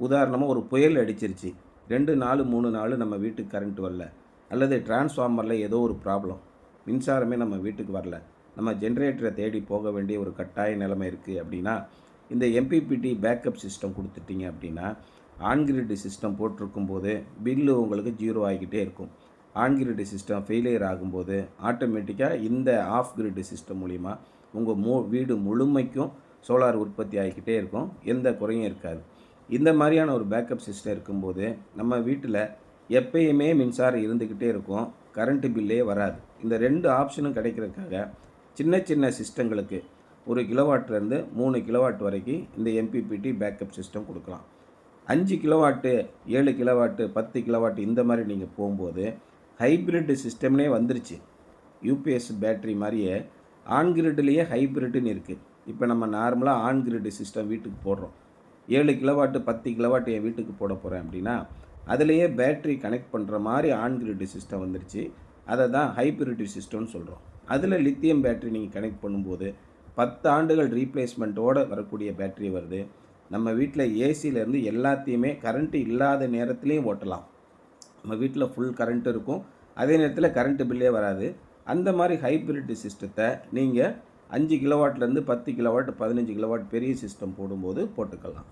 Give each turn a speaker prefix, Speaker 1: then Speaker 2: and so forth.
Speaker 1: உதாரணமாக ஒரு புயல் அடிச்சிருச்சு, 2 நாள் 3 நாள் நம்ம வீட்டுக்கு கரண்ட் வரல, அல்லது டிரான்ஸ்ஃபார்மரில் ஏதோ ஒரு ப்ராப்ளம், மின்சாரமே நம்ம வீட்டுக்கு வரல, நம்ம ஜென்ரேட்டரை தேடி போக வேண்டிய ஒரு கட்டாய நிலைமை இருக்குது அப்படின்னா, இந்த எம்பிபிடி பேக்கப் சிஸ்டம் கொடுத்துட்டீங்க அப்படின்னா, ஆன் கிரிட் சிஸ்டம் போட்டிருக்கும்போது பில்லு உங்களுக்கு ஜீரோ ஆகிக்கிட்டே இருக்கும். ஆன் கிரிட் சிஸ்டம் ஃபெயிலியர் ஆகும்போது ஆட்டோமேட்டிக்காக இந்த ஆஃப் கிரிட் சிஸ்டம் மூலிமா உங்கள் வீடு முழுமைக்கும் சோலார் உற்பத்தி ஆகிக்கிட்டே இருக்கும், எந்த குறையும் இருக்காது. இந்த மாதிரியான ஒரு பேக்கப் சிஸ்டம் இருக்கும்போது நம்ம வீட்டில் எப்பயுமே மின்சாரம் இருந்துக்கிட்டே இருக்கும், கரண்ட்டு பில்லே வராது. இந்த 2 ஆப்ஷனும் கிடைக்கிறதுக்காக சின்ன சின்ன சிஸ்டங்களுக்கு 1 கிலோவாட்லேருந்து 3 கிலோவாட் வரைக்கும் இந்த எம்பிபிடி பேக்கப் சிஸ்டம் கொடுக்கலாம். 5 கிலோவாட்டு, 7 கிலோவாட்டு, 10 கிலோவாட் இந்த மாதிரி நீங்கள் போகும்போது ஹைப்ரிட் சிஸ்டம்னே வந்துருச்சு. யூபிஎஸ் பேட்டரி மாதிரியே ஆன் கிரிட்லேயே ஹைப்ரிட்னு இருக்குது. இப்போ நம்ம நார்மலாக ஆன் கிரிட் சிஸ்டம் வீட்டுக்கு போடுறோம். 7 கிலோவாட்டு 10 கிலோவாட் என் வீட்டுக்கு போட போகிறேன் அப்படின்னா, அதிலேயே பேட்டரி கனெக்ட் பண்ணுற மாதிரி ஆன் கிரிட் சிஸ்டம் வந்துருச்சு. அதை தான் ஹைப்ரிட் சிஸ்டம்னு சொல்கிறோம். அதில் லித்தியம் பேட்டரி நீங்கள் கனெக்ட் பண்ணும்போது 10 ஆண்டுகள் ரீப்ளேஸ்மெண்ட்டோடு வரக்கூடிய பேட்டரி வருது. நம்ம வீட்டில் ஏசியிலேருந்து எல்லாத்தையுமே கரண்ட்டு இல்லாத நேரத்துலையும் ஓட்டலாம். நம்ம வீட்டில் ஃபுல் கரண்ட் இருக்கும், அதே நேரத்தில் கரண்ட்டு பில்லே வராது. அந்த மாதிரி ஹைப்ரிட் சிஸ்டத்தை நீங்கள் 5 கிலோவாட்லேருந்து 10 கிலோவாட், 15 கிலோவாட் பெரிய சிஸ்டம் போடும்போது போட்டுக்கலாம்.